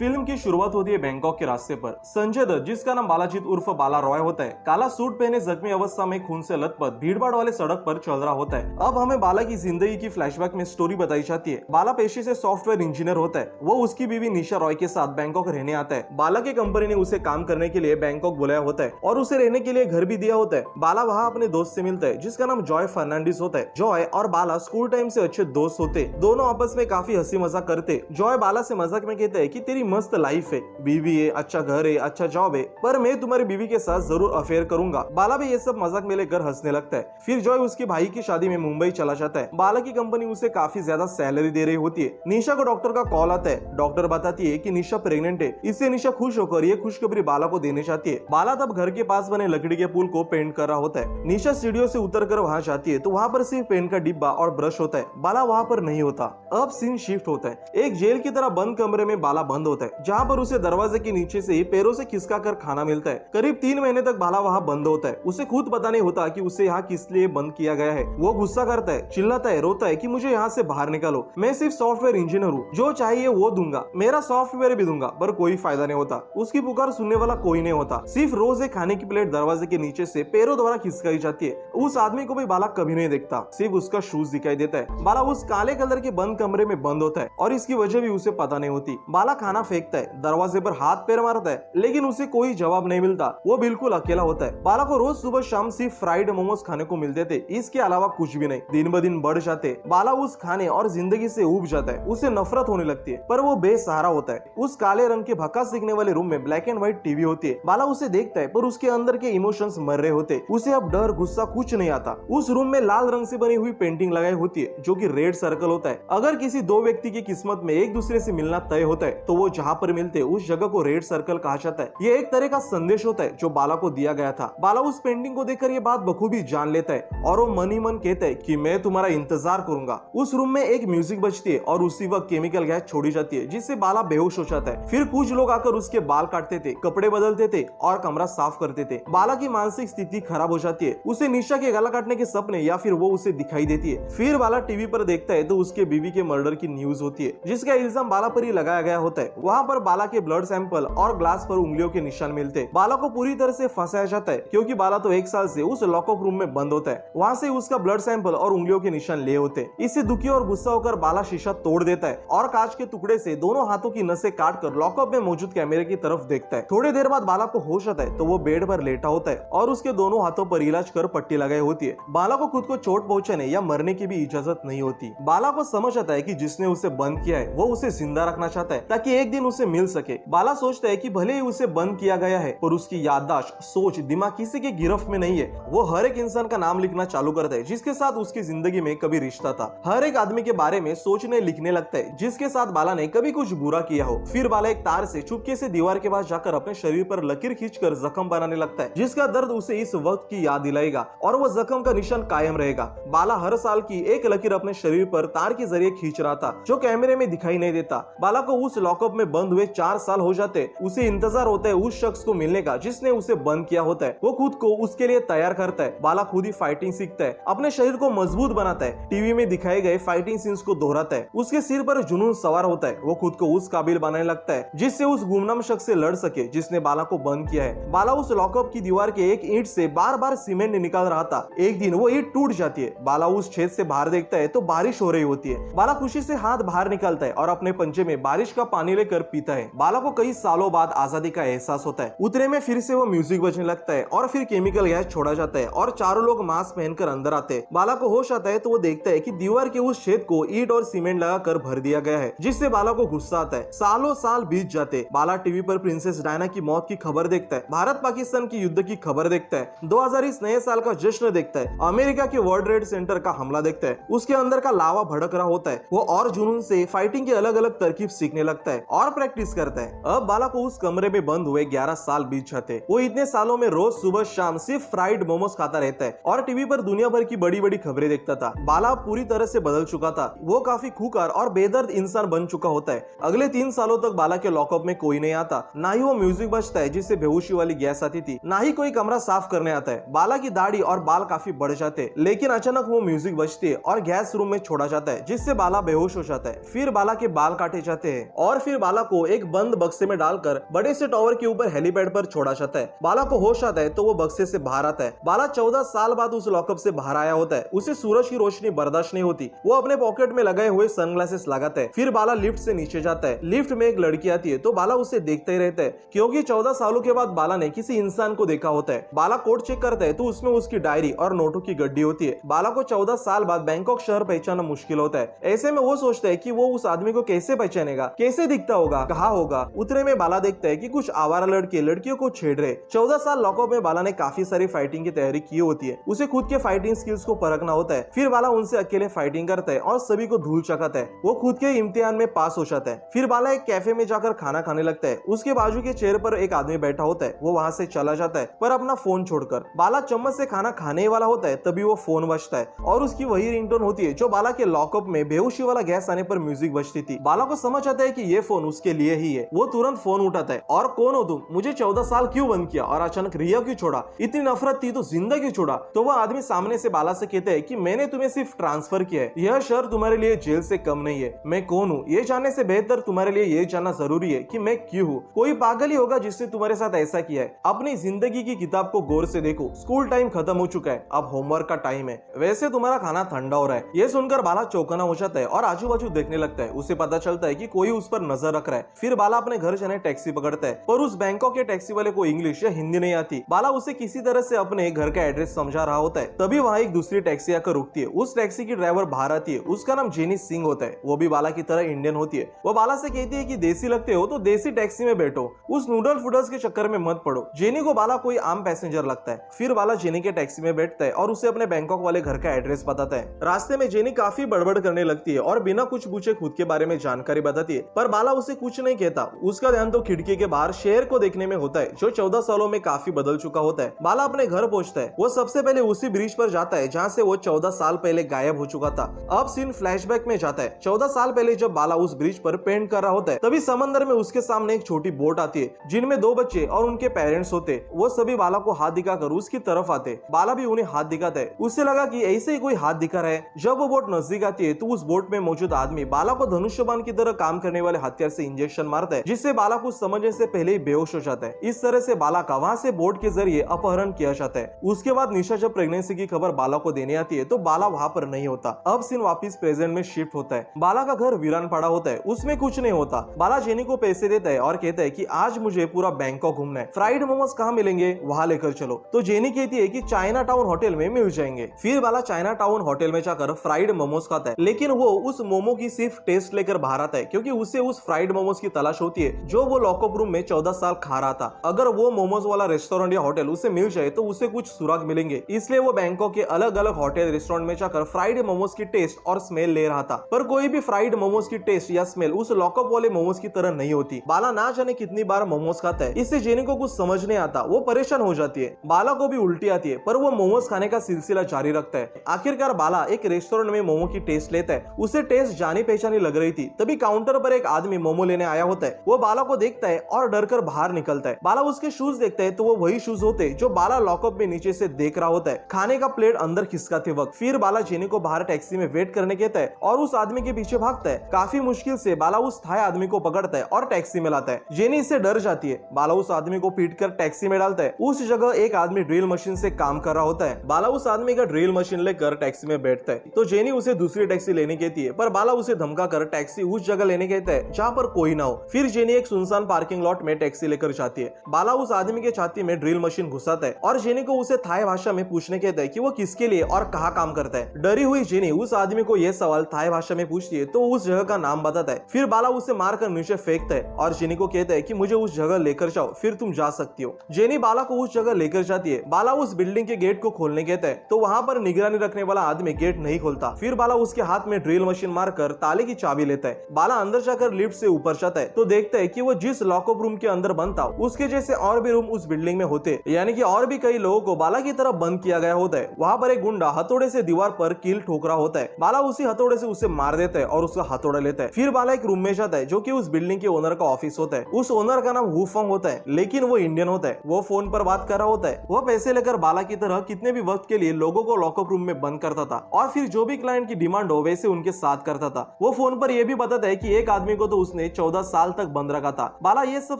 Film की शुरुआत होती है बैंकॉक के रास्ते पर। संजय दत्त, जिसका नाम बालाजीत उर्फ बाला रॉय होता है, काला सूट पहने जख्मी अवस्था में खून से लथपथ भीड़भाड़ वाले सड़क पर चल रहा होता है। अब हमें बाला की जिंदगी की फ्लैशबैक में स्टोरी बताई जाती है। बाला पेशे से सॉफ्टवेयर इंजीनियर होता है। वो उसकी बीवी निशा रॉय के साथ बैंकॉक रहने आता है। बाला की कंपनी ने उसे काम करने के लिए बैंकॉक बुलाया होता है और उसे रहने के लिए घर भी दिया होता है। बाला वहाँ अपने दोस्त से मिलता है जिसका नाम जॉय फर्नांडिस होता है। जॉय और बाला स्कूल टाइम से अच्छे दोस्त होते, दोनों आपस में काफी हंसी मजाक करते। जॉय बाला से मजाक में कहता है कि तेरी मस्त लाइफ है, बीवी है, अच्छा घर है, अच्छा जॉब है, पर मैं तुम्हारी बीवी के साथ जरूर अफेयर करूंगा। बाला भी ये सब मजाक में लेकर हंसने लगता है। फिर जॉय उसके भाई की शादी में मुंबई चला जाता है। बाला की कंपनी उसे काफी ज्यादा सैलरी दे रही होती है। निशा को डॉक्टर का कॉल आता है। डॉक्टर बताती है कि निशा प्रेग्नेंट है। इससे निशा खुश होकर ये खुशखबरी बाला को देने चाहती है। बाला तब घर के पास बने लकड़ी के पुल को पेंट कर रहा होता है। निशा सीढ़ियों से उतरकर वहां जाती है तो वहां पर सिर्फ पेंट का डिब्बा और ब्रश होता है। बाला वहां पर नहीं होता। अब सीन शिफ्ट होता है। एक जेल की तरह बंद कमरे में बाला बंद होता है, जहाँ पर उसे दरवाजे के नीचे से ही पैरों से खिसका कर खाना मिलता है। करीब 3 महीने तक बाला वहाँ बंद होता है। उसे खुद पता नहीं होता कि उसे यहाँ किस लिए बंद किया गया है। वो गुस्सा करता है, चिल्लाता है, रोता है कि मुझे यहाँ से बाहर निकालो, मैं सिर्फ सॉफ्टवेयर इंजीनियर हूँ, जो चाहिए वो दूंगा, मेरा सॉफ्टवेयर भी दूंगा। पर कोई फायदा नहीं होता। उसकी पुकार सुनने वाला कोई नहीं होता। सिर्फ रोज एक खाने की प्लेट दरवाजे के नीचे से पैरों द्वारा खिसकाई जाती है। उस आदमी को भी बाला कभी नहीं देखता, सिर्फ उसका शूज दिखाई देता है। बाला उस काले कलर के बंद कमरे में बंद होता है और इसकी वजह भी उसे पता नहीं होती। बाला खाना फेंकता है, दरवाजे पर हाथ पैर मारता है, लेकिन उसे कोई जवाब नहीं मिलता। वो बिल्कुल अकेला होता है। बाला को रोज सुबह शाम सिर्फ फ्राइड मोमोज खाने को मिलते थे, इसके अलावा कुछ भी नहीं। दिन ब दिन बढ़ जाते। बाला उस खाने और जिंदगी से ऊब जाता है। उसे नफरत होने लगती है, पर वो बेसहारा होता है। उस काले रंग के भकास दिखने वाले रूम में ब्लैक एंड व्हाइट टीवी होती है। बाला उसे देखता है, पर उसके अंदर के इमोशंस मर रहे होते। उसे अब डर गुस्सा कुछ नहीं आता। उस रूम में लाल रंग से बनी हुई पेंटिंग लगाई होती है, जो कि रेड सर्कल होता है। अगर किसी दो व्यक्ति की किस्मत में एक दूसरे से मिलना तय होता है तो वो जहाँ पर मिलते उस जगह को रेड सर्कल कहा जाता है। ये एक तरह का संदेश होता है जो बाला को दिया गया था। बाला उस पेंटिंग को देखकर ये बात बखूबी जान लेता है और वो मन ही मन कहता है कि मैं तुम्हारा इंतजार करूंगा। उस रूम में एक म्यूजिक बजती है और उसी वक्त केमिकल गैस छोड़ी जाती है, जिससे बाला बेहोश हो जाता है। फिर कुछ लोग आकर उसके बाल काटते थे, कपड़े बदलते थे और कमरा साफ करते थे। बाला की मानसिक स्थिति खराब हो जाती है। उसे निशा के गला काटने के सपने या फिर वो उसे दिखाई देती है। फिर बाला टीवी पर देखता है तो उसके बीवी के मर्डर की न्यूज होती है, जिसका इल्जाम बाला पर ही लगाया गया होता है। वहाँ पर बाला के ब्लड सैंपल और ग्लास पर उंगलियों के निशान मिलते। बाला को पूरी तरह से फंसाया जाता है, क्योंकि बाला तो 1 साल से उस लॉकअप रूम में बंद होता है। वहाँ से उसका ब्लड सैंपल और उंगलियों के निशान ले होते। इससे दुखी और गुस्सा होकर बाला शीशा तोड़ देता है और कांच के टुकड़े से दोनों हाथों की नसें काट कर लॉकअप में मौजूद कैमरे की तरफ देखता है। थोड़ी देर बाद बाला को होश आता है तो वो बेड पर लेटा होता है और उसके दोनों हाथों पर इलाज कर पट्टी लगाई होती है। बाला को खुद को चोट पहुंचाने या मरने की भी इजाजत नहीं होती। बाला को समझ आता है कि जिसने उसे बंद किया है वो उसे जिंदा रखना चाहता है ताकि एक दिन उसे मिल सके। बाला सोचता है कि भले ही उसे बंद किया गया है, पर उसकी याददाश्त, सोच, दिमाग किसी के गिरफ्त में नहीं है। वो हर एक इंसान का नाम लिखना चालू करता है जिसके साथ उसकी जिंदगी में कभी रिश्ता था। हर एक आदमी के बारे में सोचने लिखने लगता है जिसके साथ बाला ने कभी कुछ बुरा किया हो। फिर बाला एक तार से चुपके से दीवार के पास जाकर अपने शरीर पर लकीर खींचकर जख्म बनाने लगता है, जिसका दर्द उसे इस वक्त की याद दिलाएगा और वो जख्म का निशान कायम रहेगा। बाला हर साल की एक लकीर अपने शरीर पर तार के जरिए खींच रहा था, जो कैमरे में दिखाई नहीं देता। बाला को उस लॉकअप में बंद हुए 4 साल हो जाते। उसे इंतजार होता है उस शख्स को मिलने का जिसने उसे बंद किया होता है। वो खुद को उसके लिए तैयार करता है। बाला खुद ही फाइटिंग सीखता है, अपने शरीर को मजबूत बनाता है, टीवी में दिखाए गए फाइटिंग सीन्स को दोहराता है। उसके सिर पर जुनून सवार होता है। वो खुद को उस काबिल बनाने लगता है जिससे उस गुमनाम शख्स से लड़ सके जिसने बाला को बंद किया है। बाला उस लॉकअप की दीवार के एक ईंट से बार बार सीमेंट निकाल रहा था। एक दिन वो ईंट टूट जाती है। बाला उस छेद से बाहर देखता है तो बारिश हो रही होती है। बाला खुशी से हाथ बाहर निकालता है और अपने पंजे में बारिश का पानी लेकर पीता है। बाला को कई सालों बाद आजादी का एहसास होता है। उतरे में फिर से वो म्यूजिक बजने लगता है और फिर केमिकल गैस छोड़ा जाता है और चारों लोग मास्क पहनकर अंदर आते हैं। बाला को होश आता है तो वो देखता है कि दीवार के उस छेद को ईंट और सीमेंट लगाकर भर दिया गया है, जिससे बाला को गुस्सा आता है। सालों साल बीत जाते। बाला टीवी पर प्रिंसेस डायना की मौत की खबर देखता है, भारत पाकिस्तान की युद्ध की खबर देखता है, 2020 नए साल का जश्न देखता है, अमेरिका के वर्ल्ड ट्रेड सेंटर का हमला देखता है। उसके अंदर का लावा भड़क रहा होता है। वो और जुनून से फाइटिंग के अलग अलग तरकीब सीखने लगता है और प्रैक्टिस करता है। अब बाला को उस कमरे में बंद हुए 11 साल बीत जाते। वो इतने सालों में रोज सुबह शाम सिर्फ फ्राइड मोमोज खाता रहता है और टीवी पर दुनिया भर की बड़ी बड़ी खबरें देखता था। बाला पूरी तरह से बदल चुका था। वो काफी खूंखार और बेदर्द इंसान बन चुका होता है। अगले 3 सालों तक बाला के लॉकअप में कोई नहीं आता, ना ही वो म्यूजिक बजता है जिससे बेहोशी वाली गैस आती थी, ना ही कोई कमरा साफ करने आता है। बाला की दाढ़ी और बाल काफी बढ़ जाते, लेकिन अचानक वो म्यूजिक बजती है और गैस रूम में छोड़ा जाता है, जिससे बाला बेहोश हो जाता है। फिर बाला के बाल काटे जाते हैं और फिर बाला को एक बंद बक्से में डालकर बड़े से टावर के ऊपर हेलीपैड पर छोड़ा जाता है। बाला को होश आता है तो वो बक्से से बाहर आता है। बाला 14 साल बाद उस लॉकअप से बाहर आया होता है। उसे सूरज की रोशनी बर्दाश्त नहीं होती। वो अपने पॉकेट में लगाए हुए सनग्लासेस लगाता है। फिर बाला लिफ्ट से नीचे जाता है। लिफ्ट में एक लड़की आती है तो बाला उसे देखता ही रहता है, क्योंकि 14 सालों के बाद बाला ने किसी इंसान को देखा होता है। बाला कोड चेक करता है तो उसमें उसकी डायरी और नोटों की गड्डी होती है। बाला को 14 साल बाद बैंकॉक शहर पहचानना मुश्किल होता है। ऐसे में वो सोचता है कि वो उस आदमी को कैसे पहचानेगा, कैसे दिखता होगा, कहाँ होगा। उतरे में बाला देखता है कि कुछ आवारा लड़के लड़कियों को छेड़ रहे। 14 साल लॉकअप में बाला ने काफी सारी फाइटिंग की तैयारी की होती है। उसे खुद के फाइटिंग स्किल्स को परखना होता है। फिर बाला उनसे अकेले फाइटिंग करता है और सभी को धूल चकाता है। वो खुद के इम्तिहान में पास हो जाता है। फिर बाला एक कैफे में जाकर खाना खाने लगता है। उसके बाजू के चेयर पर एक आदमी बैठा होता है। वो वहां से चला जाता है, पर अपना फोन छोड़कर। बाला चम्मच से खाना खाने वाला होता है, तभी वो फोन बजता है और उसकी वही रिंगटोन होती है जो बाला के लॉकअप में बेहोशी वाला गैस आने पर म्यूजिक बजती थी। बाला को समझ आता है कि ये फोन उसके लिए ही है। वो तुरंत फोन उठाता है। और कौन हो तुम? मुझे 14 साल क्यों बंद किया और अचानक रिया क्यों छोड़ा? इतनी नफरत थी तो जिंदा क्यों छोड़ा? तो वह आदमी सामने से बाला से कहता है कि मैंने तुम्हें सिर्फ ट्रांसफर किया है। यह शहर तुम्हारे लिए जेल से कम नहीं है। मैं कौन हूँ ये जानने से बेहतर तुम्हारे लिए ये जानना जरूरी है कि मैं क्यों हूँ। कोई पागल ही होगा जिसने तुम्हारे साथ ऐसा किया है। अपनी जिंदगी की किताब को गौर से देखो। स्कूल टाइम खत्म हो चुका है, अब होमवर्क का टाइम है। वैसे तुम्हारा खाना ठंडा हो रहा है। ये सुनकर बाला चौंकना हो जाता है और आजू बाजू देखने लगता है। उसे पता चलता है कि कोई उस पर नजर रख रहा है। फिर बाला अपने घर जाने टैक्सी पकड़ता है, पर उस बैंकॉक के टैक्सी वाले को इंग्लिश या हिंदी नहीं आती। बाला उसे किसी तरह से अपने घर का एड्रेस समझा रहा होता है। तभी वहाँ एक दूसरी टैक्सी आकर रुकती है। उस टैक्सी की ड्राइवर बाहर आती है। उसका नाम जेनी सिंह होता है। वो भी बाला की तरह इंडियन होती है। वो बाला से कहती है कि देसी लगते हो तो देसी टैक्सी में बैठो, उस नूडल फूडल्स के चक्कर में मत पड़ो। जेनी को बाला कोई आम पैसेंजर लगता है। फिर बाला जेनी के टैक्सी में बैठता है और उसे अपने बैंकॉक वाले घर का एड्रेस बताता है। रास्ते में जेनी काफी बड़बड़ करने लगती है और बिना कुछ पूछे खुद के बारे में जानकारी बताती है, पर बाला उसे कुछ नहीं कहता। उसका ध्यान तो खिड़की के बाहर शहर को देखने में होता है जो 14 सालों में काफी बदल चुका होता है। बाला अपने घर पहुंचता है। वो सबसे पहले उसी ब्रिज पर जाता है जहाँ से वो 14 साल पहले गायब हो चुका था। अब सीन फ्लैशबैक में जाता है। 14 साल पहले जब बाला उस ब्रिज पर पेंट कर रहा होता है, तभी समंदर में उसके सामने एक छोटी बोट आती है जिनमें 2 बच्चे और उनके पेरेंट्स होते। वो सभी बाला को हाथ दिखाकर उसकी तरफ आते। बाला भी उन्हें हाथ दिखाता है। उससे लगा कि ऐसे ही कोई हाथ दिखा रहा है। जब वो बोट नजदीक आती है तो उस बोट में मौजूद आदमी बाला को धनुष्यबाण की तरह काम करने वाले हथियार से इंजेक्शन मारता है, जिससे बाला कुछ समझने से पहले ही बेहोश हो जाता है। इस तरह से बाला का वहां से बोट के जरिए अपहरण किया जाता है। उसके बाद निशा जब प्रेगनेंसी की खबर बाला को देने आती है तो बाला वहां पर नहीं होता। अब सीन वापिस प्रेजेंट में शिफ्ट होता है। बाला का घर वीरान पड़ा होता है, उसमें कुछ नहीं होता। बाला जेनी को पैसे देता है और कहता है कि आज मुझे पूरा बैंकॉक घूमना है, फ्राइड मोमोज कहाँ मिलेंगे वहां लेकर चलो। तो जेनी कहती है कि चाइना टाउन होटल में मिल जाएंगे। फिर बाला चाइना टाउन होटल में जाकर फ्राइड मोमोज खाता है, लेकिन वो उस मोमो की सिर्फ टेस्ट लेकर बाहर आता है, क्योंकि उसे उस फ्राइड मोमोज की तलाश होती है जो वो लॉकअप रूम में 14 साल खा रहा था। अगर वो मोमोज वाला रेस्टोरेंट या होटल उसे मिल जाए तो उसे कुछ सुराग मिलेंगे। इसलिए वो बैंकॉक के अलग अलग होटल रेस्टोरेंट में जाकर फ्राइड मोमोज की टेस्ट और स्मेल ले रहा था, पर कोई भी फ्राइड मोमोज की टेस्ट या स्मेल उस लॉकअप वाले मोमोज की तरह नहीं होती। बाला ना जाने कितनी बार मोमोज खाता है, इससे जेनी को कुछ समझ नहीं आता। वो परेशान हो जाती है। बाला को भी उल्टी आती है, पर वो मोमोज खाने का सिलसिला जारी रखता है। आखिरकार बाला एक रेस्टोरेंट में मोमो की टेस्ट लेता है। उसे टेस्ट जानी पहचानी लग रही थी। तभी काउंटर पर एक आदमी मोमो लेने आया होता है। वो बाला को देखता है और डर कर बाहर निकलता है। बाला उसके शूज देखता है तो वो वही शूज होते जो बाला लॉकअप में नीचे से देख रहा होता है, खाने का प्लेट अंदर खिसकाते वक्त। फिर बाला जेनी को बाहर टैक्सी में वेट करने कहता है और उस आदमी के पीछे भागता है। काफी मुश्किल से बाला उस थाई आदमी को पकड़ता है और टैक्सी में लाता है। जेनी इससे डर जाती है। बाला उस आदमी को पीट कर टैक्सी में डालता है। उस जगह एक आदमी ड्रिल मशीन से काम कर रहा होता है। बाला उस आदमी का ड्रिल मशीन लेकर टैक्सी में बैठता है तो जेनी उसे दूसरी टैक्सी लेने कहती है, पर बाला उसे धमका कर टैक्सी उस जगह लेने कहता है जहाँ पर कोई ना हो। फिर जेनी एक सुनसान पार्किंग लॉट में टैक्सी लेकर जाती है। बाला उस आदमी के छाती में ड्रिल मशीन घुसाता है और जेनी को उसे थाई भाषा में पूछने कहता है कि वो किसके लिए और कहाँ काम करता है। डरी हुई जेनी उस आदमी को यह सवाल थाई भाषा में पूछती है तो उस जगह का नाम बताता है। फिर बाला उसे मारकर नीचे फेंकता है और जेनी को कहता है कि मुझे उस जगह लेकर जाओ, फिर तुम जा सकती हो। जेनी बाला को उस जगह लेकर जाती है। बाला उस बिल्डिंग के गेट को खोलने कहता है तो वहां पर निगरानी रखने वाला आदमी गेट नहीं खोलता। फिर बाला उसके हाथ में ड्रिल मशीन मारकर ताले की चाबी लेता है। बाला अंदर जाकर लिफ्ट से ऊपर जाता है तो देखता है कि वो जिस लॉकअप रूम के अंदर बंद था उसके जैसे और भी रूम उस बिल्डिंग में होते, यानी कि और भी कई लोगों को बाला की तरह बंद किया गया होता है। वहां पर एक गुंडा हथौड़े से दीवार पर कील ठोक रहा होता है। बाला उसी हथौड़े से उसे मार देता है और उसका हथौड़ा लेता है। फिर बाला एक रूम में जाता है जो कि उस बिल्डिंग के ओनर का ऑफिस होता है। उस ओनर का नाम वूफंग होता है, लेकिन वो इंडियन होता है। वो फोन पर बात कर रहा होता है। वो पैसे लेकर बाला की तरह कितने भी वक्त के लिए लोगों को लॉकअप रूम में बंद करता था और फिर जो भी क्लाइंट की डिमांड हो वैसे उनके साथ करता था। वो फोन पर यह भी बताता है कि एक आदमी को तो उसने उसने 14 साल तक बंद रखा था। बाला ये सब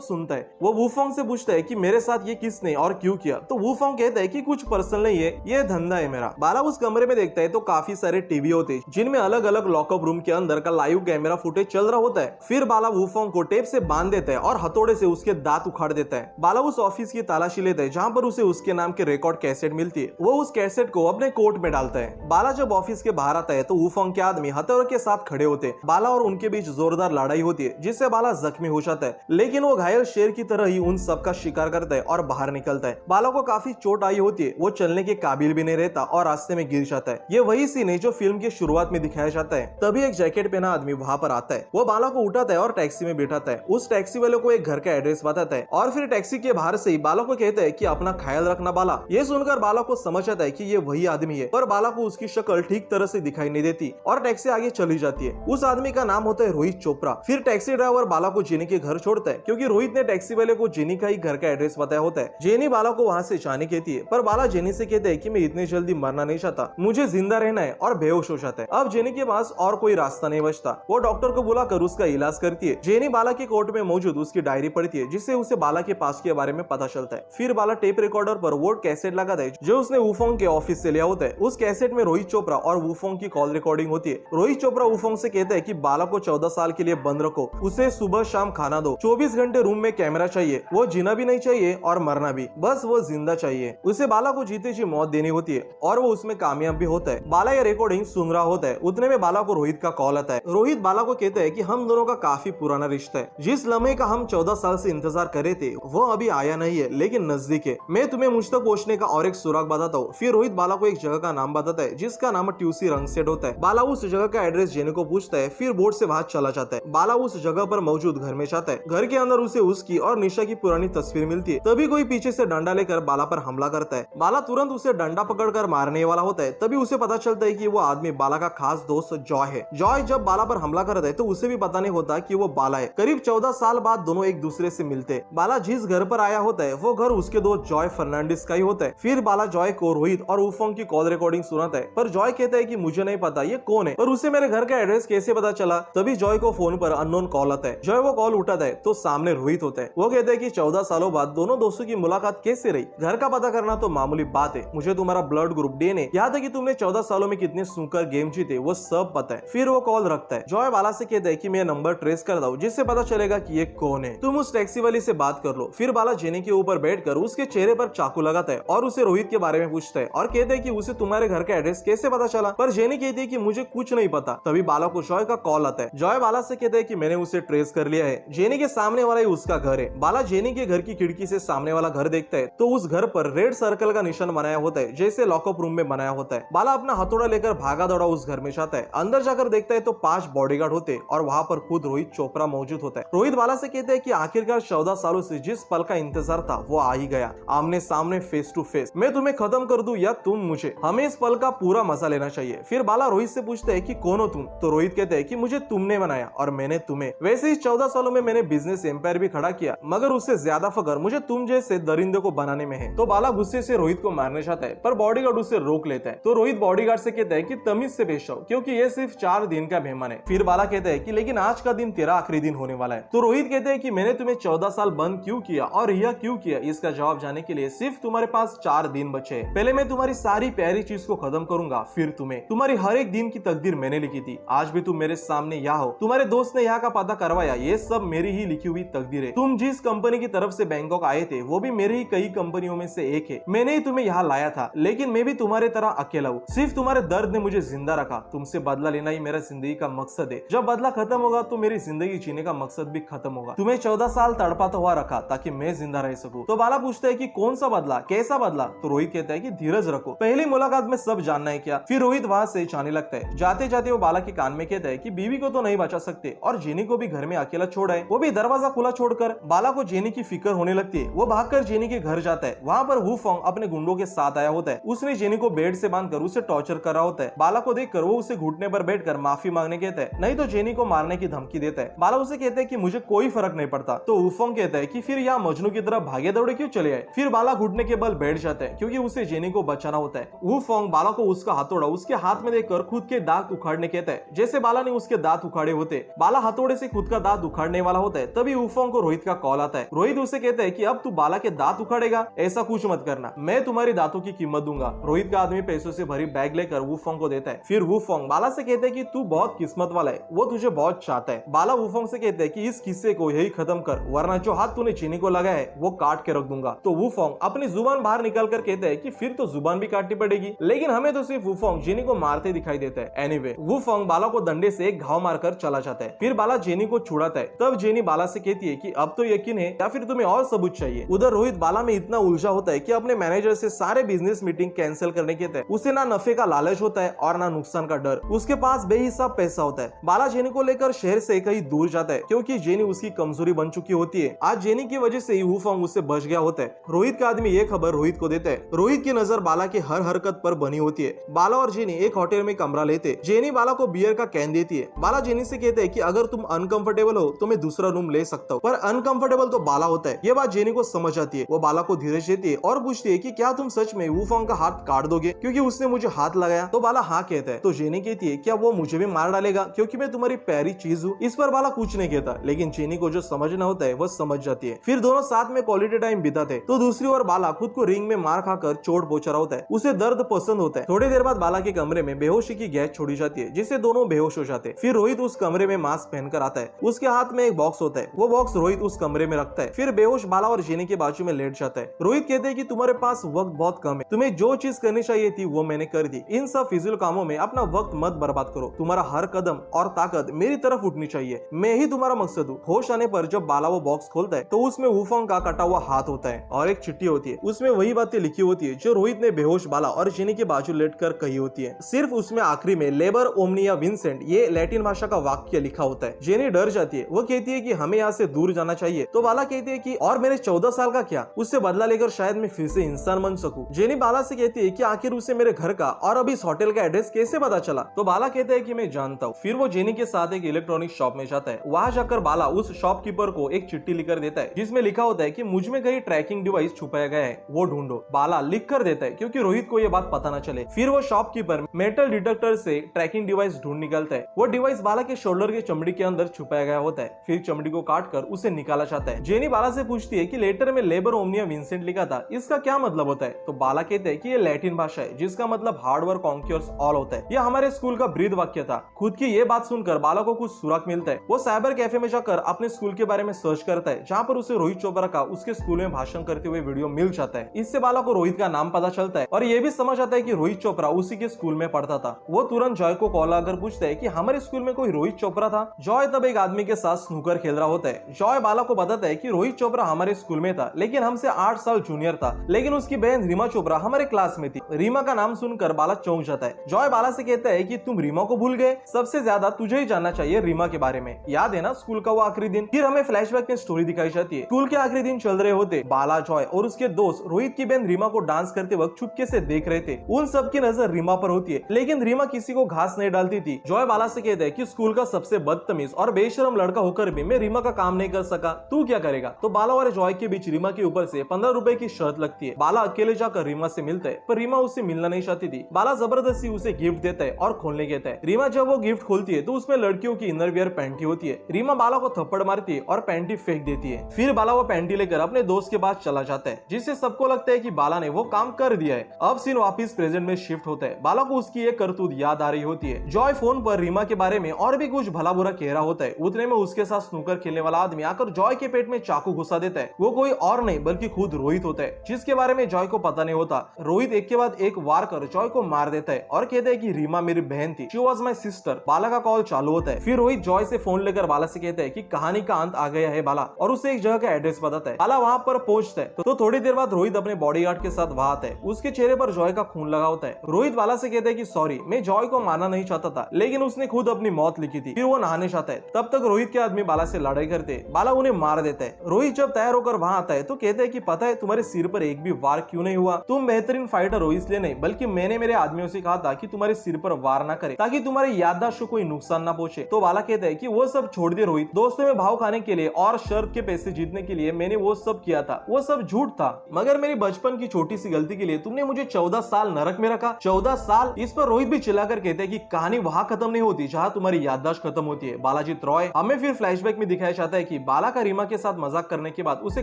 सुनता है। वो वुफोंग से पूछता है कि मेरे साथ ये किसने और क्यों किया। तो वुफोंग कहता है कि कुछ पर्सनल नहीं है, ये धंधा है मेरा। बाला उस कमरे में देखता है तो काफी सारे टीवी होते हैं जिनमें अलग अलग लॉकअप रूम के अंदर का लाइव कैमरा फुटेज चल रहा होता है। फिर बाला वुफोंग को टेप से बांध देता है और हथौड़े से उसके दांत उखाड़ देता है। बाला उस ऑफिस की तलाशी लेता है जहाँ पर उसे उसके नाम के रिकॉर्ड कैसेट मिलती है। वो उस कैसेट को अपने कोट में डालता है। बाला जब ऑफिस के बाहर आता है तो वुफोंग के आदमी हथौड़े के साथ खड़े होते हैं। बाला और उनके बीच जोरदार लड़ाई होती है जिससे बाला जख्मी हो जाता है, लेकिन वो घायल शेर की तरह ही उन सब का शिकार करता है और बाहर निकलता है। बाला को काफी चोट आई होती है, वो चलने के काबिल भी नहीं रहता और रास्ते में गिर जाता है। ये वही सीन है जो फिल्म की शुरुआत में दिखाया जाता है। तभी एक जैकेट पहना आदमी वहां पर आता है। वो बाला को उठाता है और टैक्सी में बिठाता है। उस टैक्सी वाले को एक घर का एड्रेस बताता है और फिर टैक्सी के बाहर से ही बाला को कहता है कि अपना ख्याल रखना बाला। ये सुनकर बाला को समझ आता है कि ये वही आदमी है, पर बाला को उसकी शक्ल ठीक तरह से दिखाई नहीं देती और टैक्सी आगे चली जाती है। उस आदमी का नाम होता है रोहित चोपड़ा। फिर टैक्सी ड्राइवर बाला को जेनी के घर छोड़ता है क्योंकि रोहित ने टैक्सी वाले को जेनी का ही घर का एड्रेस बताया होता है। जेनी बाला को वहां से जाने कहती है, पर बाला जेनी से कहता है कि मैं इतनी जल्दी मरना नहीं चाहता, मुझे जिंदा रहना है, और बेहोश हो जाता है। अब जेनी के पास और कोई रास्ता नहीं बचता। वो डॉक्टर को बुलाकर उसका इलाज करती है। जेनी बाला के कोर्ट में मौजूद उसकी डायरी पढ़ती है जिससे उसे बाला के पास के बारे में पता चलता है। फिर बाला टेप रिकॉर्डर पर वो कैसेट लगाता है जो उसने वुफोंग के ऑफिस से लिया होता है। उस कैसेट में रोहित चोपड़ा और वुफोंग की कॉल रिकॉर्डिंग होती है। रोहित चोपड़ा वुफोंग से कहता है कि बाला को 14 साल के लिए बंद रखो, उसे सुबह शाम खाना दो, 24 घंटे रूम में कैमरा चाहिए, वो जीना भी नहीं चाहिए और मरना भी, बस वो जिंदा चाहिए। उसे बाला को जीते जी मौत देनी होती है और वो उसमें कामयाब भी होता है। बाला ये रिकॉर्डिंग सुन रहा होता है। उतने में बाला को रोहित का कॉल आता है। रोहित बाला को कहता है कि हम दोनों का काफी पुराना रिश्ता है, जिस लम्हे का हम 14 साल से इंतजार कर रहे थे वो अभी आया नहीं है, लेकिन नजदीक है। मैं तुम्हें मुझ तक पहुंचने का और एक सुराग बताता हूँ। फिर रोहित बाला को एक जगह का नाम बताता है जिसका नाम ट्यूसी रंगसेट होता है। बाला उस जगह का एड्रेस जेनी को पूछता है, फिर बोर्ड से वहां चला जाता है। बाला उस जगह पर मौजूद घर में जाता है। घर के अंदर उसे उसकी और निशा की पुरानी तस्वीर मिलती है। तभी कोई पीछे से डंडा लेकर बाला पर हमला करता है। बाला तुरंत उसे डंडा पकड़कर मारने वाला होता है। तभी उसे पता चलता है कि वो आदमी बाला का खास दोस्त जॉय है। जॉय जब बाला पर हमला करता है तो उसे भी पता नहीं होता कि वो बाला है। करीब 14 साल बाद दोनों एक दूसरे से मिलते हैं। बाला जिस घर पर आया होता है वो घर उसके दोस्त जॉय फर्नांडिस का ही होता है। फिर बाला जॉय को रोहित और वुफोंग की कॉल रिकॉर्डिंग सुनाता है, पर जॉय कहता है कि मुझे नहीं पता ये कौन है और उसे मेरे घर का एड्रेस कैसे पता चला। तभी जॉय को फोन पर अननोन कॉल आता है। जॉय वो कॉल उठाता है तो सामने रोहित होता है। वो कहता है कि 14 सालों बाद दोनों दोस्तों की मुलाकात कैसे रही। घर का पता करना तो मामूली बात है, मुझे तुम्हारा ब्लड ग्रुप डीएनए, यहाँ तक कि तुमने 14 सालों में कितने सुकर गेम जीते वो सब पता है। फिर वो कॉल रखता है। जॉय बाला से कहता है कि मैं नंबर ट्रेस कर दो जिससे पता चलेगा कि ये कौन है, तुम उस टैक्सी वाली से बात कर लो। फिर बाला जेनी के ऊपर बैठकर उसके चेहरे पर चाकू लगाता है और उसे रोहित के बारे में पूछता है और कहता है कि उसे तुम्हारे घर का एड्रेस कैसे पता चला। पर जेनी कहती है कि मुझे कुछ नहीं पता। तभी बाला को जॉय का कॉल आता है। जॉय बाला से कहता है कि मैंने उसे ट्रेस कर लिया है, जेनी के सामने वाला ही उसका घर है। बाला जेनी के घर की खिड़की से सामने वाला घर देखता है तो उस घर पर रेड सर्कल का निशान बनाया होता है जैसे लॉकअप रूम में बनाया होता है। बाला अपना हथौड़ा लेकर भागा दौड़ा उस घर में जाता है। अंदर जाकर देखता है तो 5 बॉडीगार्ड होते और वहां पर खुद रोहित चोपड़ा मौजूद होता है। रोहित बाला से कहते हैं कि आखिरकार 14 सालों से जिस पल का इंतजार था वो आ ही गया, आमने सामने फेस टू फेस। मैं तुम्हें खत्म कर दूं या तुम मुझे, हमें इस पल का पूरा मजा लेना चाहिए। फिर बाला रोहित से पूछते है कि कौन हो तुम। तो रोहित कहते हैं कि मुझे तुमने बनाया और मैंने तुम्हें। वैसे इस 14 सालों में मैंने बिजनेस एम्पायर भी खड़ा किया, मगर उससे ज्यादा फख्र मुझे तुम जैसे दरिंदे को बनाने में है। तो बाला गुस्से से रोहित को मारने चाहता है, पर बॉडीगार्ड उसे रोक लेता है। तो रोहित बॉडीगार्ड से कहता है कि तमीज से पेश आओ क्योंकि ये सिर्फ 4 दिन का मेहमान है। फिर बाला कहता है कि लेकिन आज का दिन तेरा आखिरी दिन होने वाला है। तो रोहित कहते हैं कि मैंने तुम्हें 14 साल बंद क्यों किया और यह क्यों किया, इसका जवाब जानने के लिए सिर्फ तुम्हारे पास 4 दिन बचे। पहले मैं तुम्हारी सारी प्यारी चीज को खत्म करूंगा, फिर तुम्हें। तुम्हारी हर एक दिन की तकदीर मैंने लिखी थी, आज भी तुम मेरे सामने यहाँ हो। तुम्हारे दोस्त ने यहाँ का पता करवाया, ये सब मेरी ही लिखी हुई तकदीर है। तुम जिस कंपनी की तरफ से बैंकॉक आए थे वो भी मेरी ही कई कंपनियों में से एक है। मैंने ही तुम्हें यहाँ लाया था, लेकिन मैं भी तुम्हारे तरह अकेला हूँ। सिर्फ तुम्हारे दर्द ने मुझे जिंदा रखा। तुमसे बदला लेना ही मेरा जिंदगी का मकसद है। जब बदला खत्म होगा तो मेरी जिंदगी जीने का मकसद भी खत्म होगा। तुम्हें 14 साल तड़पाता हुआ रखा ताकि मैं जिंदा रह सकूं। तो बाला पूछता है कि कौन सा बदला, कैसा बदला। तो रोहित कहता है कि धीरज रखो, पहली मुलाकात में सब जानना है क्या। फिर रोहित वहां से जाने लगता है। जाते जाते वो बाला के कान में कहता है कि बीवी को तो नहीं बचा सकते और जेनी को भी घर में अकेला छोड़ा है, वो भी दरवाजा खुला छोड़कर। बाला को जेनी की फिक्र होने लगती है। वो भागकर जेनी के घर जाता है। वहां पर वुफोंग अपने गुंडों के साथ आया होता है। उसने जेनी को बेड से बांधकर उसे टॉर्चर कर रहा होता है। बाला को देखकर वो उसे घुटने पर बैठकर माफी मांगने कहता है, नहीं तो जेनी को मारने की धमकी देता है। बाला उसे कहता है कि मुझे कोई फर्क नहीं पड़ता। तो वुफोंग कहता है कि फिर यहाँ मजनू की तरह भागे दौड़े क्यों चले आए। फिर बाला घुटने के बल बैठ जाता है क्योंकि उसे जेनी को बचाना होता है। वुफोंग बाला को उसका हथौड़ा उसके हाथ में देकर खुद के दांत उखाड़ने कहता है जैसे बाला ने उसके दांत उखाड़े होते। बाला हथौड़े हथौड़े से खुद का दांत उखाड़ने वाला होता है तभी वुफोंग को रोहित का कॉल आता है। रोहित उसे कहता है कि अब तू बाला के दांत उखाड़ेगा, ऐसा कुछ मत करना, मैं तुम्हारे दांतों की कीमत दूंगा। रोहित का आदमी पैसों से भरी बैग लेकर वुफोंग को देता है। फिर वुफोंग बाला से कहते हैं कि तू बहुत किस्मत वाला है, वो तुझे बहुत चाहता है। बाला वुफोंग से कहते हैं कि इस किस्से को यही खत्म कर, वरना जो हाथ तूने चीनी को लगा है वो काट के रख दूंगा। तो वुफोंग अपनी जुबान बाहर निकाल कर कहता है कि फिर तो जुबान भी काटनी पड़ेगी, लेकिन हमें तो सिर्फ वुफोंग जेनी को मारते दिखाई देता है। एनीवे वुफोंग बाला को डंडे से एक घाव मारकर चला जाता है। फिर बाला जेनी को छुड़ाता है। तब जेनी बाला से कहती है कि अब तो यकीन है या फिर तुम्हें और सबूत चाहिए। उधर रोहित बाला में इतना उलझा होता है कि अपने मैनेजर से सारे बिजनेस मीटिंग कैंसिल करने के तय। उसे ना नफे का लालच होता है और ना नुकसान का डर। उसके पास बेहिसाब पैसा होता है। बाला जेनी को लेकर शहर से कहीं दूर जाता है क्योंकि जेनी उसकी कमजोरी बन चुकी होती है। आज जेनी की वजह से ही वुफोंग उससे बच गया होता है। रोहित का आदमी ये खबर रोहित को देता है। रोहित की नजर बाला की हर हरकत पर बनी होती है। बाला और जेनी एक होटल में कमरा लेते। जेनी बाला को बियर का कैन देती है। बाला जेनी से कहते हैं कि अगर तुम अनकंफर्टेबल हो तो मैं दूसरा रूम ले सकता हूँ, पर अनकंफर्टेबल तो बाला होता है। ये बात जेनी को समझ आती है। वो बाला को धीरज देती है और पूछती है कि क्या तुम सच में वुफोंग का हाथ काट दोगे क्योंकि उसने मुझे हाथ लगाया। तो बाला हाँ कहता है। तो जेनी कहती है क्या वो मुझे भी मार डालेगा क्योंकि मैं तुम्हारी प्यारी चीज हूँ। इस पर बाला कुछ नहीं कहता, लेकिन जेनी को जो समझना होता है वो समझ जाती है। फिर दोनों साथ में क्वालिटी टाइम बिताते। तो दूसरी ओर बाला खुद को रिंग में मार खाकर चोट पहुंचा रहा होता है। उसे दर्द पसंद होता है। थोड़ी देर बाद बाला के कमरे में बेहोशी की गैस छोड़ी जाती है जिससे दोनों बेहोश हो जाते हैं। फिर रोहित उस कमरे में मास्क पहनकर आता है। उसके हाथ में एक बॉक्स होता है। वो बॉक्स रोहित उस कमरे में रखता है। फिर बेहोश बाला और जेनी के बाजू में लेट जाता है। रोहित कहते हैं कि तुम्हारे पास वक्त बहुत कम है, तुम्हें जो चीज करनी चाहिए थी वो मैंने कर दी। इन सब फिजूल कामों में अपना वक्त मत बर्बाद करो। तुम्हारा हर कदम और ताकत मेरी तरफ उठनी चाहिए, मैं ही तुम्हारा मकसद हूँ। होश आने पर जब बाला वो बॉक्स खोलता है तो उसमें वुफोंग का कटा हुआ हाथ होता है और एक चिट्ठी होती है। उसमें वही बातें लिखी होती है जो रोहित ने बेहोश बाला और जेनी के बाजू लेटकर कही होती है। सिर्फ उसमें आखिरी में लेबर ओमनिया विंसेंट ये लैटिन भाषा का वाक्य लिखा होता है। जेनी डर जाती है। वो कहती है कि हमें यहाँ से दूर जाना चाहिए। तो बाला कहती है कि और मेरे 14 साल का क्या, उससे बदला लेकर शायद मैं फिर से इंसान बन सकूं। जेनी बाला से कहती है कि आखिर उसे मेरे घर का और अब इस होटल का एड्रेस कैसे पता चला। तो बाला कहता है कि मैं जानता हूँ। फिर वो जेनी के साथ एक इलेक्ट्रॉनिक शॉप में जाता है। वहां जाकर बाला उस शॉपकीपर को एक चिट्ठी लिखकर देता है जिसमें लिखा होता है कि मुझ में कहीं ट्रैकिंग डिवाइस छुपाया गया है, वो ढूंढो। बाला लिख कर देता है क्योंकि रोहित को यह बात पता न चले। फिर वो शॉपकीपर मेटल डिटेक्टर से ट्रैकिंग डिवाइस ढूंढ निकालता है। वो डिवाइस बाला के शोल्डर के चमड़ी के अंदर छुपाया गया होता है। फिर चमड़ी को काट कर उसे निकाला जाता है। जेनी बाला से पूछती है कि लेटर में लेबर ओमनिया विंसेंट लिखा था, इसका क्या मतलब होता है। तो बाला कहते हैं कि ये लैटिन भाषा है जिसका मतलब हार्ड वर्क कॉन्क्योर्स ऑल होता है। यह हमारे स्कूल का ब्रीद वाक्य था। खुद की ये बात सुनकर बाला को कुछ सुराग मिलता है। वो साइबर कैफे में जाकर अपने स्कूल के बारे में सर्च करता है जहाँ पर उसे रोहित चोपड़ा का उसके स्कूल में भाषण करते हुए वीडियो मिल जाता है। इससे बाला को रोहित का नाम पता चलता है और ये भी समझ आता है कि रोहित चोपड़ा उसी के स्कूल में पढ़ता था। वो तुरंत जॉय को कॉल आकर पूछता है कि हमारे स्कूल में कोई रोहित चोपड़ा था। जॉय तब एक आदमी के साथ स्नूकर खेल रहा होता है। जॉय बाला को बताता है कि रोहित चोपड़ा हमारे स्कूल में था लेकिन हमसे 8 साल जूनियर था, लेकिन उसकी बहन रीमा चोपड़ा हमारे क्लास में थी। रीमा का नाम सुनकर बाला चौंक जाता है। जॉय बाला से कहता है कि तुम रीमा को भूल गए, सबसे ज्यादा तुझे ही जानना चाहिए रीमा के बारे में। याद है ना स्कूल का वो आखिरी दिन। फिर हमें फ्लैशबैक में स्टोरी दिखाई जाती है। स्कूल के आखिरी दिन चल रहे होते। बाला, जॉय और उसके दोस्त रोहित की बहन रीमा को डांस करते वक्त चुपके से देख रहे थे। उन सब की नजर रीमा पर होती है लेकिन रीमा किसी को घास नहीं डालती थी। जॉय बाला से कहता है कि स्कूल का सबसे बदतमीज और बेशरम लड़का होकर भी मैं रीमा का काम नहीं कर सका, तू क्या करेगा। तो बाला और जॉय के बीच रीमा के ऊपर से 15 रुपए की शर्त लगती है। बाला अकेले जाकर रीमा से मिलता है पर रीमा उससे मिलना नहीं चाहती थी। बाला जबरदस्ती उसे गिफ्ट देता है और खोलने कहता है। रीमा जब वो गिफ्ट खोलती है तो उसमें लड़कियों की इनरवियर पैंटी होती है। रीमा बाला को थप्पड़ मारती है और पैंटी फेंक देती है। फिर बाला वो पैंटी लेकर अपने दोस्त के पास चला जाता है जिससे सबको लगता है कि बाला ने वो काम कर दिया है। अब सीन वापस प्रेजेंट में शिफ्ट होता है। बाला को उसकी एक करतूत याद आ रही होती है। जॉय फोन पर रीमा के बारे में और भी कुछ भला बुरा कह रहा होता है। उतने में उसके साथ स्नूकर खेलने वाला आदमी आकर जॉय के पेट में चाकू घुसा देता है। वो कोई और नहीं बल्कि खुद रोहित होता है जिसके बारे में जॉय को पता नहीं होता। रोहित एक के बाद एक वार कर जॉय को मार देता है और कहता है कि रीमा मेरी बहन थी, शी वॉज माई सिस्टर। बाला का कॉल चालू होता है। फिर रोहित जॉय से फोन लेकर बाला से कहता है कि कहानी का अंत आ गया है बाला, और उसे एक जगह का एड्रेस बताता है। बाला वहां पर पहुंचता है तो थोड़ी देर बाद रोहित अपने बॉडीगार्ड के साथ वहां आता है। उसके चेहरे पर जॉय का खून लगा होता है। रोहित बाला से कहता है कि सॉरी, मैं जॉय को मारना नहीं चाहता था लेकिन उसने खुद अपनी मौत लिखी थी। फिर वो नहाने जाता है। तब तक रोहित के आदमी बाला से लड़ाई करते। बाला उन्हें मार देता है। रोहित जब तैयार होकर वहां आता है तो कहता है कि पता है तुम्हारे सिर पर एक भी वार क्यों नहीं हुआ। तुम बेहतरीन फाइटर हो इसलिए नहीं, बल्कि मैंने मेरे आदमियों से कहा था कि तुम्हारे सिर पर वार ना करे ताकि तुम्हारे याददाश्त को कोई नुकसान ना पहुंचे। तो बाला कहता है कि वो सब छोड़ दे रोहित, दोस्तों में भाव खाने के लिए और शर्त के पैसे जीतने के लिए मैंने वो सब किया था, वो सब झूठ था। मगर मेरी बचपन की छोटी सी गलती के लिए तुमने मुझे 14 साल नरक में रखा। 14 साल। इस पर रोहित भी चिल्लाकर कहते हैं कि कहानी वहां खत्म नहीं होती जहां तुम्हारी याददाश्त खत्म होती है। बाला बालाजीत रॉय। हमें फिर फ्लैशबैक में दिखाया जाता है कि बाला का रीमा के साथ मजाक करने के बाद उसे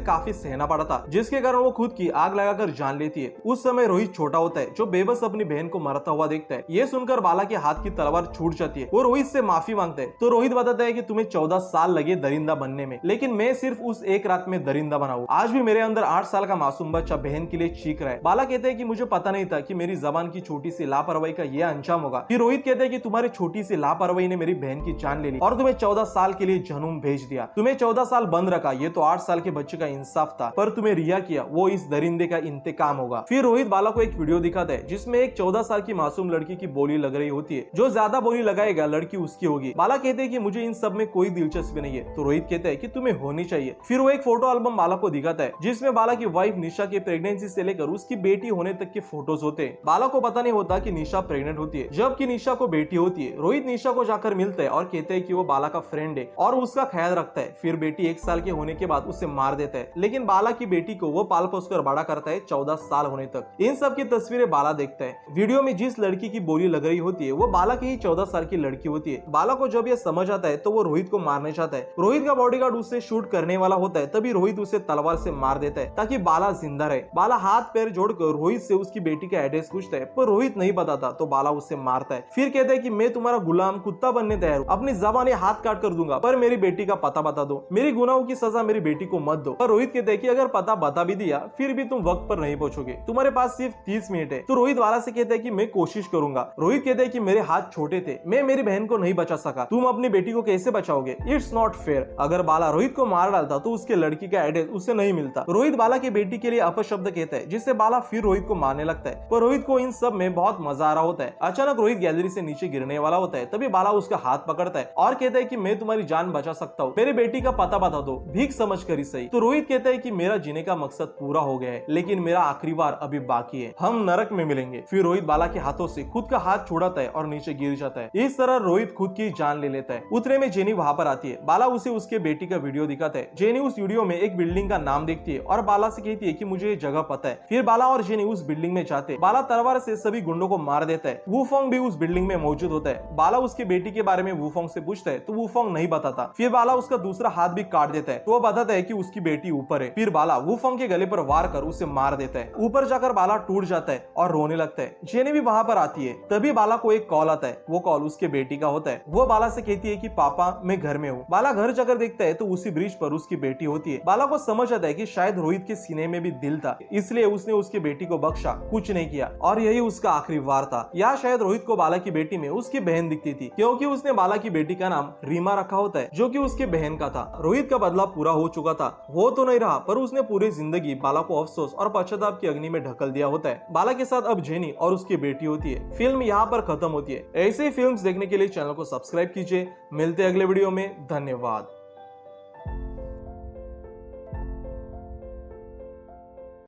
काफी सहना पड़ा था, जिसके कारण वो खुद की आग लगाकर जान लेती है। उस समय रोहित छोटा होता है जो बेबस अपनी बहन को मरता हुआ देखता है। ये सुनकर बाला के हाथ की तलवार छूट जाती है। वो रोहित से माफी मांगता है तो रोहित बताता है कि तुम्हें 14 साल लगे दरिंदा बनने में, लेकिन मैं सिर्फ उस एक रात में दरिंदा बना हूं। आज भी मेरे अंदर 8 साल का मासूम बच्चा बहन के लिए चीख रहा है। बाला कहते हैं कि मुझे पता नहीं था कि मेरी जबान की छोटी सी लापरवाही का यह अंजाम होगा। फिर रोहित कहते हैं कि तुम्हारी छोटी सी लापरवाही ने मेरी बहन की जान ले ली और तुम्हें 14 साल के लिए जनूम भेज दिया। तुम्हें 14 साल बंद रखा, ये तो 8 साल के बच्चे का इंसाफ था, पर तुम्हें रिहा किया, वो इस दरिंदे का इंतकाम होगा। फिर रोहित बाला को एक वीडियो दिखाता है जिसमें एक 14 साल की मासूम लड़की की बोली लग रही होती है। जो ज्यादा बोली लगाएगा लड़की उसकी होगी। बाला कहते हैं कि मुझे इन सब में कोई दिलचस्पी नहीं है, तो रोहित कहते हैं कि तुम्हें होनी चाहिए। फिर वो एक फोटो एल्बम बाला को दिखाता है जिसमें बाला की वाइफ निशा की प्रेगनेंसी से लेकर उसकी बेटी होने तक के फोटोज होते हैं। बाला को पता नहीं होता कि निशा प्रेग्नेंट होती है, जबकि निशा को बेटी होती है। रोहित निशा को जाकर मिलता है और कहते हैं कि वो बाला का फ्रेंड है और उसका ख्याल रखता है। फिर बेटी 1 साल के होने के बाद उसे मार देता है, लेकिन बाला की बेटी को वो पाल पोस कर बड़ा करता है 14 साल होने तक। इन सब की तस्वीरें बाला देखता है। वीडियो में जिस लड़की की बोली लग रही होती है वो बाला की ही 14 साल की लड़की होती है। बाला को जब यह समझ आता है तो वो रोहित को मारने चाहता है। रोहित का बॉडीगार्ड उसे शूट करने वाला होता है, तभी रोहित उसे तलवार से मार देता है ताकि बाला जिंदा रहे। बाला हाथ पैर जोड़कर रोहित से उसकी बेटी का एड्रेस पूछता है, पर रोहित नहीं बताता तो बाला उसे मारता है। फिर कहता है कि मैं तुम्हारा गुलाम कुत्ता बनने तैयार हूँ, अपनी ज़बान या हाथ काट कर दूंगा, पर मेरी बेटी का पता बता दो, मेरी गुनाहों की सजा मेरी बेटी को मत दो। पर रोहित कहते हैं कि अगर पता बता भी दिया फिर भी तुम वक्त पर नहीं पहुंचोगे, तुम्हारे पास सिर्फ 30 मिनट है। तो रोहित बाला से कहता है कि मैं कोशिश करूंगा। रोहित कहते हैं कि मेरे हाथ छोटे थे, मैं मेरी बहन को नहीं बचा सका, तुम अपनी बेटी को कैसे बचाओगे? It's not fair. अगर बाला रोहित को मार डालता तो उसके लड़की का एड्रेस उसे नहीं मिलता। रोहित बाला की बेटी के लिए अपशब्द कहता है जिससे बाला फिर रोहित को मारने लगता है, पर रोहित को इन सब में बहुत मजा आ रहा होता है। अचानक रोहित गैलरी से नीचे गिरने वाला होता है, तभी बाला उसका हाथ पकड़ता है और कहता है कि मैं तुम्हारी जान बचा सकता हूँ, मेरी बेटी का पता बता दो, भीख समझ कर ही सही। तो रोहित कहता है कि मेरा जीने का मकसद पूरा हो गया है, लेकिन मेरा आखिरी बार अभी बाकी है, हम नरक में मिलेंगे। फिर रोहित बाला के हाथों से खुद का हाथ छुड़ाता है और नीचे गिर जाता है। इस तरह रोहित खुद की जान ले लेता है। उतने में जेनी वहां पर आती है। बाला उसे उसके बेटी का वीडियो दिखाता है। जेनी उस वीडियो में एक बिल्डिंग का नाम देखती है और बाला से कहती है कि मुझे ये जगह पता है। फिर बाला और जेनी उस बिल्डिंग में जाते हैं। बाला तलवार से सभी गुंडों को मार देता है। वूफोंग भी उस बिल्डिंग में मौजूद होता है। बाला उसकी बेटी के बारे में वूफोंग से पूछता है तो वूफोंग नहीं बताता। फिर बाला उसका दूसरा हाथ भी काट देता है तो वो बताता है कि उसकी बेटी ऊपर है। फिर बाला वूफोंग के गले पर वार कर उसे मार देता है। ऊपर जाकर बाला टूट जाता है और रोने लगता है। जेनी भी वहां पर आती है। तभी बाला को एक कॉल आता है। वो कॉल उसके बेटी का होता है। वो बाला से कहती है कि पापा मैं घर में हूँ। बाला घर जाकर देखता है तो उसी ब्रिज पर उसकी बेटी होती है। बाला को समझ आता है कि शायद रोहित के सीने में भी दिल था, इसलिए उसने उसकी बेटी को बख्शा, कुछ नहीं किया और यही उसका आखिरी वार था। या शायद रोहित को बाला की बेटी में उसकी बहन दिखती थी, क्योंकि उसने बाला की बेटी का नाम रीमा रखा होता है जो कि उसके बहन का था। रोहित का बदला पूरा हो चुका था, हो तो नहीं रहा, पर उसने पूरी जिंदगी बाला को अफसोस और पश्चाताप की अग्नि में ढकल दिया होता है। बाला के साथ अब जेनी और उसकी बेटी होती है। फिल्म यहाँ पर खत्म होती है। ऐसे ही फिल्म्स देखने के लिए चैनल को सब्सक्राइब कीजिए। मिलते हैं अगले वीडियो में। धन्यवाद।